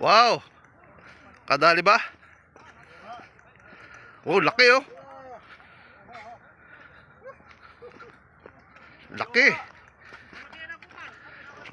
Wow! Kadali ba? Oh, laki oh. Laki.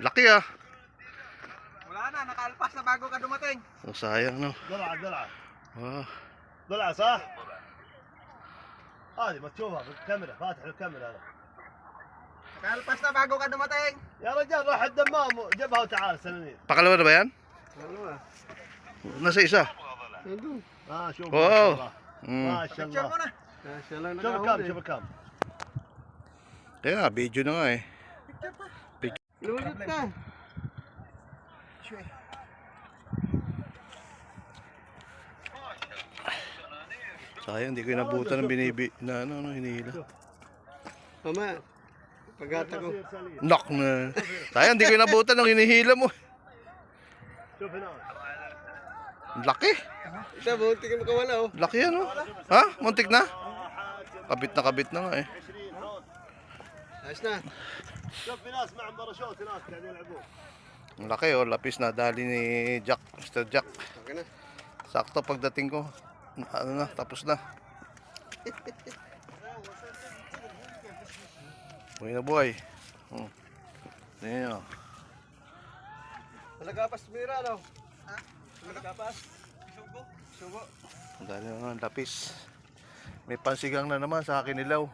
Laki ah. Wala na, nakaalpas na bago ka dumating. Oh, sayang no. ضلع Wow. ضلع صح؟ هذه ما تشوفها في الكاميرا فاتح الكاميرا هذا Nakaalpas na bago ka dumating. يا رجال راح الدمام جبها وتعال سنين Pakalawa na ba yan? Nasa isa. شوف واو. ما شاء Picture الله mo na. شوف الكام شوف الكام Kaya video na nga eh. Lulit na. Sayang, hindi ko inabutan ng hinihila. Mama, pagata ko. Knock na. Sayang, hindi ko inabutan ng hinihila mo. شوف هنا Laki. Ito, bunti ka makawala oh. Laki yan oh. Ha? Muntik na? Kabit na nga eh. 20 هون Ayos na. شوف في ناس معهم باراشوت هناك قاعدين يلعبون Ang laki oh, lapis na dali ni Jack, Mr. Jack. Okay na. Sakto pagdating ko. Ano na, tapos na. Buhay na buhay. Ayan o. Malagapas mira no? Ha? Malagapas? Sugo? Sugo. Ang dali na ng lapis. May pansigang na naman sa akin nilaw.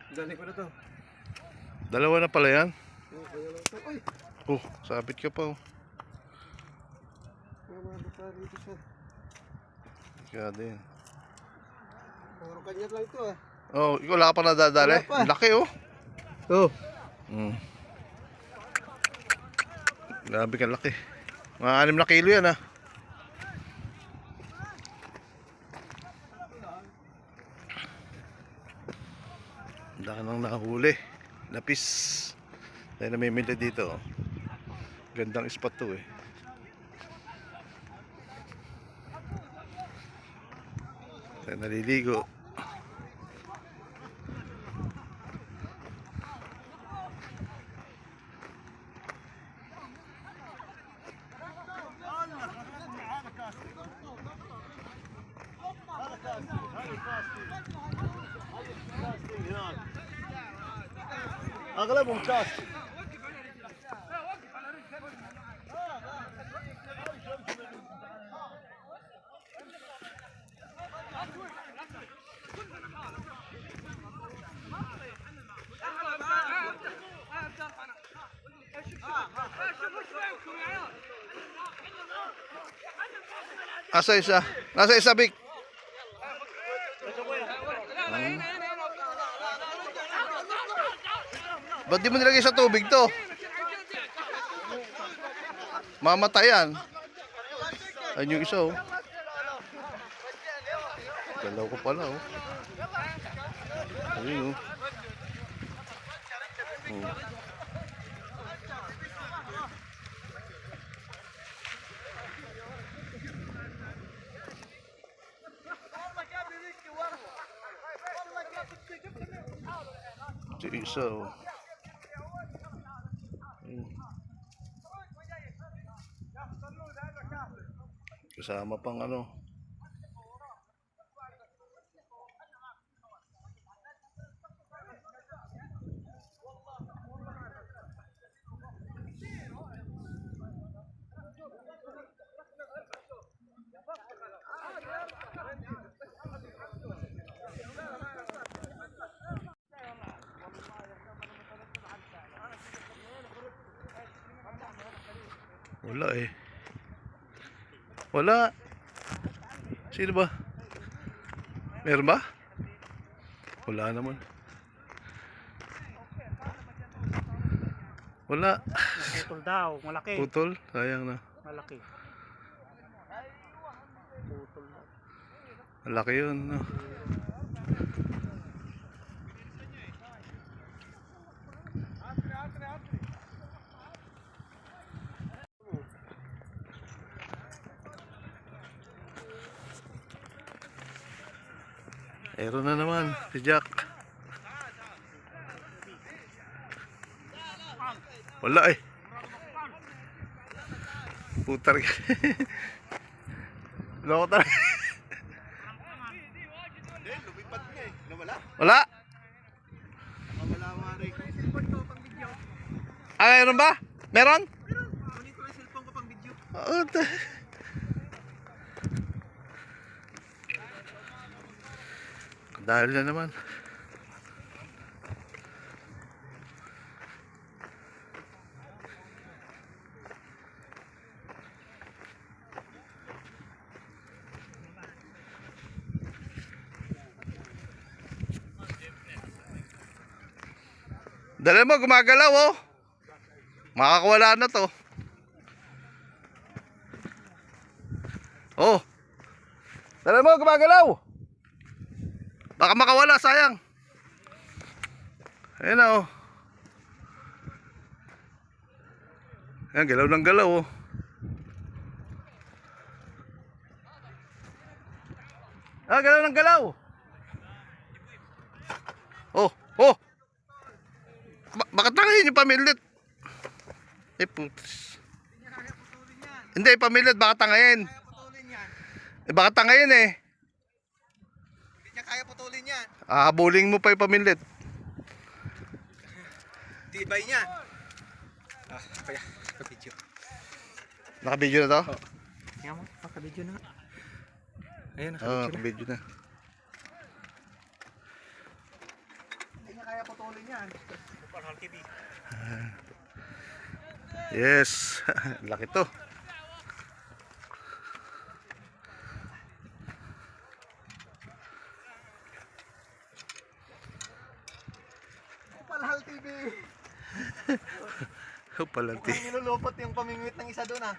Dali ko na to. Dalawa na pala yan. Uy, Oh, sabit ka pa oh. mamabata rito siya. Kaya din. Puro kanyat lang ito ah. Oh, ikaw wala ka pa nadadali? Wala pa. Laki oh. Oh. Grabe ka laki. Mga 6 na kilo yan ah. Ang dami nang nahuli. Lapis. Tayo namimili dito oh. Gandang spot to eh. Tayo naliligo. اغلبهم كاستي Asa isa? Nasa isa, Big? Ba't di mo nilagay sa tubig to? Mamatay yan. Ayun yung isa oh. Dalaw ko pala oh. Ayun oh. Ito yung isa oh. Kasama pang ano. Wala eh. Wala. Sino ba? Meron ba? Wala naman. Wala. Putol daw, malaki. Putol. Sayang na. Malaki. Putol daw. Malaki yun. No? Aero na naman si Jack. Wala eh. Putar ka. Loko talaga. Lumipat niya eh. Nawala? Wala. Nawala nga rin. Ah, meron ba? Meron? Kunin ko yung cellphone ko pang video. Oo. Dahil na naman. Dala mo, gumagalaw oh. Makakawala na to. Oh. Dala mo, gumagalaw. Baka makawala, sayang. Ayan na oh. Ayan, galaw ng galaw oh. Ah, galaw ng galaw. Oh, oh. Bakit tangayin yung pamilit? Eh, putis. Hindi, pamilit, baka tangayin. Kaya putulin yan. Eh, baka tangayin eh. Hindi niya kaya putulin yan. Habulin mo pa yung pamilit. Tibay niya. Ah, kaya, video. Naka-video na to? Kaya mo, naka-video na. Ayun, Oo, naka-video na. naka-video na. Hindi niya kaya putulin yan. Kupal TV. Yes. Laki to. Kupal TV. Palanti. Ang nilulupot yung pamingwit ng isa doon ah.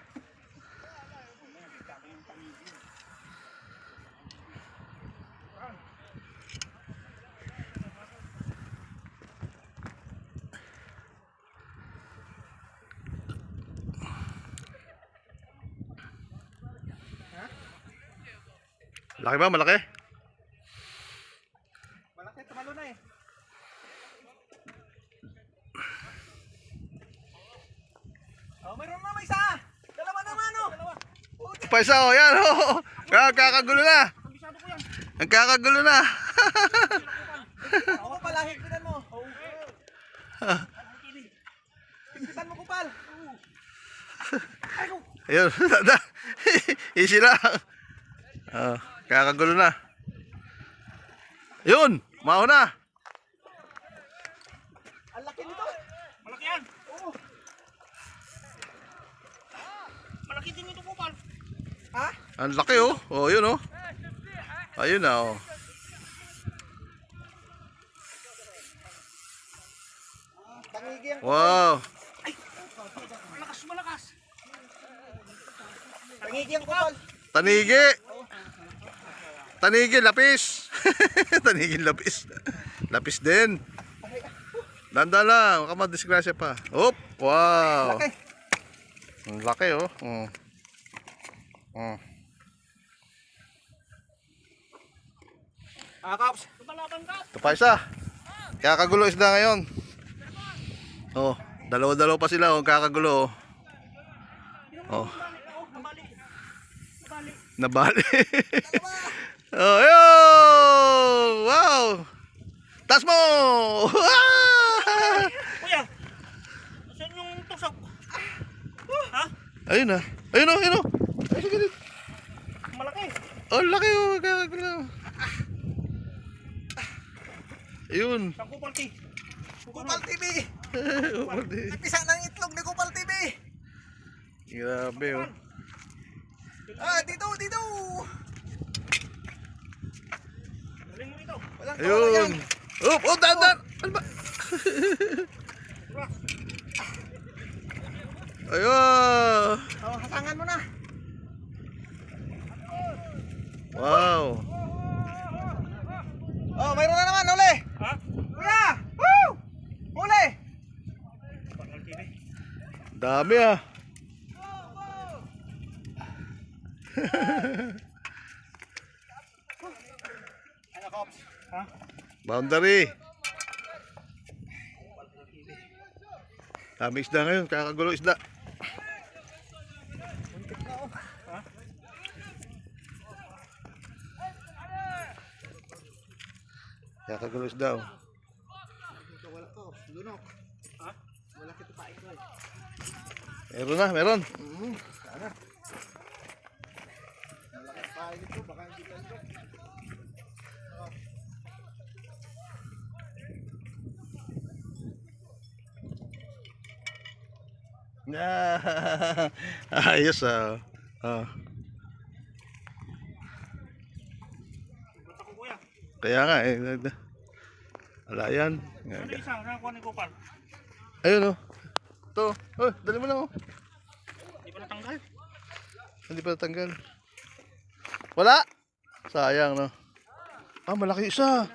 Laki ba? Malaki? Malaki, tumalo na eh. Oh, mayroon na may isa. Dalawa naman oh. Dalawa. Pa isa oh, yan oh. Kakagulo na. Kabisado ko yan. Nagkakagulo na. Ako pala, higpitan mo. Higpitan mo kupal. Ayun. Easy lang. Kakagulo na. Yun. Mauna. Ang laki nito. Malaki yan. Oo. Malaki din ito kupal. Ha? Ang laki oh. Oh, yun oh. Ayun na oh. Tangigi ang Wow. malakas, malakas. Tangigi ang kupal. Tanigi. Tanigi, lapis. Tanigi, lapis. Lapis din. Danda lang, baka madisgrasya pa. Oop, wow. Laki. Ang laki oh. Kaps. Lumalaban ka. Ito pa isa. Kakagulo isda ngayon. Oh, dalawa-dalawa pa sila oh, kakagulo oh. Oh. Nabali. Oh, yo! Wow! Tas mo! Kuya. Saan yung tusok? Ha? Ayun na. Ayun oh, ayun oh. Ay, sige din. Malaki. Oh, laki oh, kakagulo. Ayun. Sa Kupal TV. Kupal TV. Kupal TV. Pisa ng itlog ni Kupal TV. Grabe oh. Ah, dito, dito. Ayun. Oh, dahan. Ano ba? Ayun. Oh, hasangan mo na. Wow. Oh, mayroon na naman, uli. Ha? Kuya! Woo! Uli! Dami ah. Ano, Kops? Ha? Boundary. Dami isda ngayon, kakagulo isda. Kakagulo isda oh. Wala to, lunok. Ha? Wala kita pa ito. Meron na, meron. Sana. Malaki pa ito, baka hindi ka ito. Ayos ah. Ah. Kaya nga eh. Alayan. Ano isang nakakuha ni Kupal? Ayun oh. Ito. Oh, dali mo lang oh. Hindi pa natanggal? Hindi pa natanggal. Wala. Sayang no. Ah, malaki isa.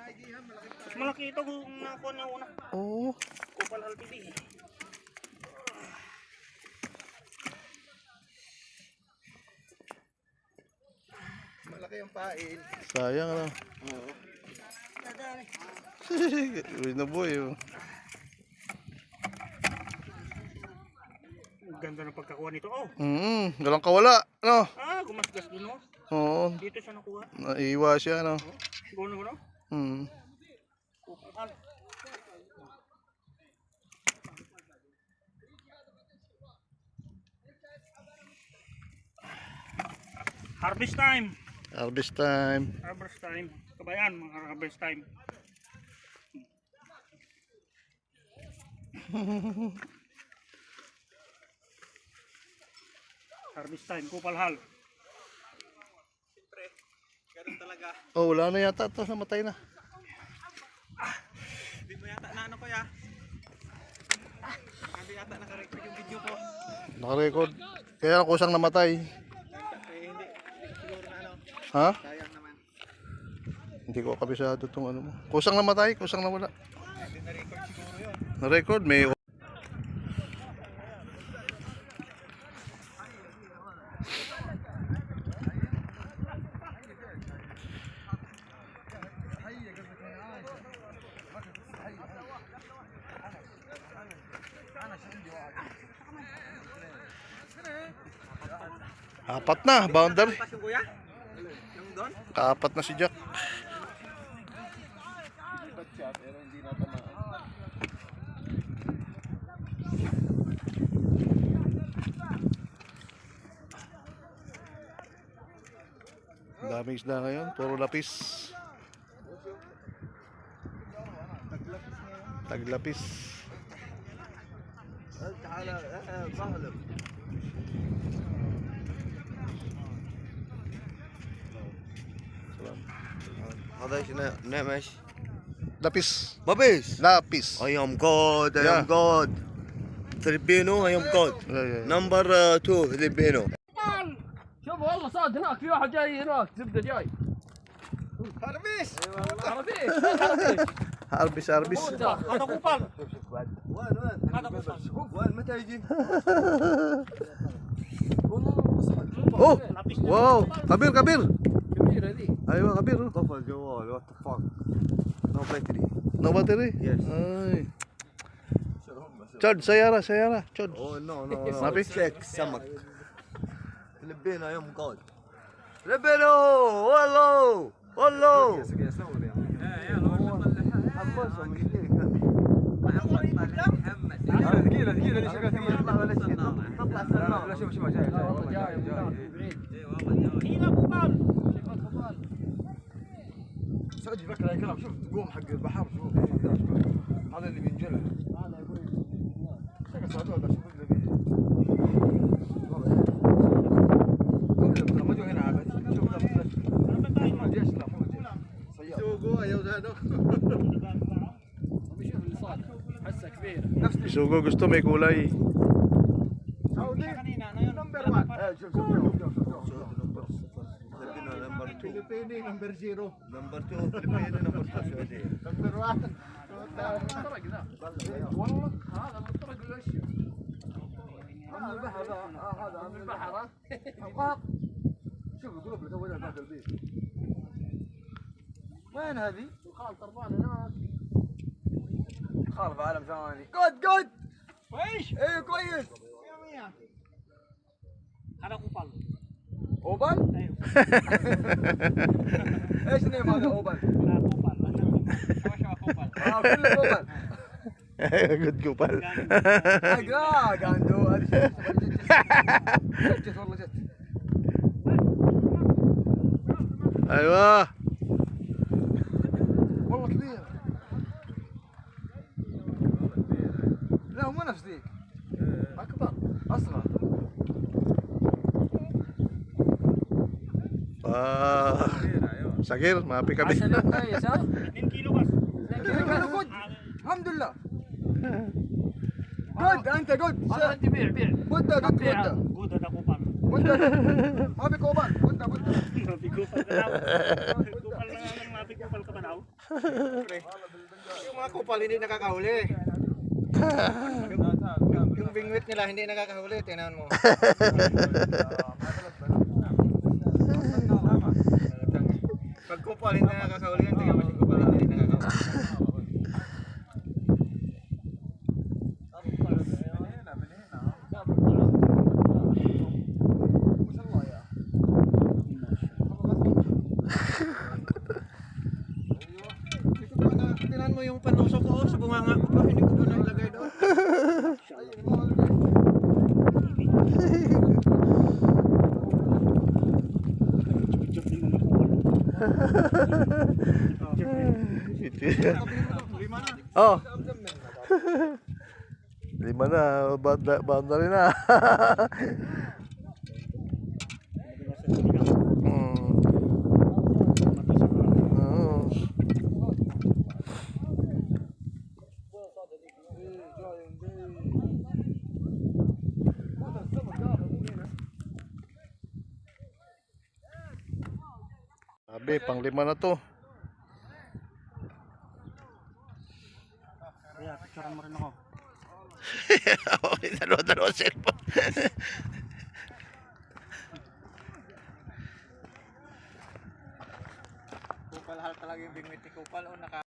Malaki ito kung nakakuha niya una. Oo. Kupal LPD. Malaki ang pain. Sayang ano. Oo. Uy na boy oh. Ang ganda ng pagkakuha nito. Oh, Galang kawala. No. gumasgas din oh. Oo. Dito siya nakuha. Naiwa siya no. Gono. Hmm. Kupal. Harvest time. Harvest time. Harvest time. Kabayan, mga harvest time. Harvest time, Kupalhal. Siyempre, ganun talaga. Oh, wala na yata ito. Namatay na. Hindi mo yata na ano ko ya. Hindi yata nakarecord yung video ko. Nakarecord. Kaya kusang namatay. Eh, hindi. Siguro na ano. Ha? Sayang naman. Hindi ko kabisado itong ano mo. Kusang namatay, kusang nawala. Hindi na-record siguro yun. Na-record, may... Apat na, boundary. Pas yung kuya? Yung doon? Kaapat na si Jack. Lipat siya pero hindi natamaan. Daming isda ngayon, puro lapis. Taglapis. تعال ظهر. هذا ايش نعم ايش؟ Lapis. بابيس. Lapis. I am God, I Yeah. am God. Filipino, I am God. Yeah. Number 2 Filipino. شوف والله صاد هناك في واحد جاي هناك زبده جاي Harvest! عربي Arbis, arbis. Ano Kupal? وين؟ Ano Kupal? وين متى يجي؟ Oh! Wow! Kabir, kabir! كبيره ذي Aywa, kabir. Oh. طفى الجوال what the fuck. No battery. No battery? Yes. Ay. Chod, sayara, sayara. Chod. Oh no no no. Sabi? Check سمك. Filipino, I am God. Filipino! Hello! Hello! Hila Kupal! سعودي فكر هاي كلام شوف تقوم حق البحر شوف هذا اللي بينجلى هذا يقول شكل سعودي هذا شوف اللي كلهم ترى ما جو هنا عبد شوف ذا الجيش لا مو الجيش سوقوا يا هذا بشوف اللي صادق حسه كبير. Sugo gusto may kulay. سعودي Kanina, ano yun? نمبر 1 شوف شوف نمبر 2 فيلبيني نمبر 0 نمبر 2 فلبيني نمبر 2 سعودي نمبر 1 المطرق ذا والله هذا المطرق الاشياء من البحر هذا من البحر ها. القاط شوف القلوب اللي سويناها ذاك البيت وين هذه؟ الخال طربان هناك. خالف عالم ثاني جود Weish! ايه كويس Maya. Kada kupal. اوبل ايش نيم هذا اوبل؟ Kada kupal. Sama-sama kupal. كله اوبل Good kupal. عنده هذا جت والله جت ايوه. والله كبير لا مو نفس ذيك اكبر اصغر Sakir, maapi kami. عشان لا كويس ها. 2 kilo kas. كانوا جود الحمد لله جود انت جود هذا انت بيع بيع. بده جود بده Good ada kupal. بده ما بك اوبل بده Mapi kupal ka daw. Kupal na lang, mapi kupal ka ba daw? Yung mga kupal hindi nakakahuli. Yung bingwit nila hindi nakakahuli, tingnan mo. Pag kupal hindi nakakahuli, tingnan mo yung kupal hindi nakakahuli. Tingnan mo yung panusok ko sa bunganga ko pa, hindi ko pa nailagay doon. Oh. 5 na, boundary na. Oo. Sabi, pang-5 na to. Kaya, picturean mo rin ako. Dalawa cellphone. Kupal hal talaga yung bingwit ni kupal o naka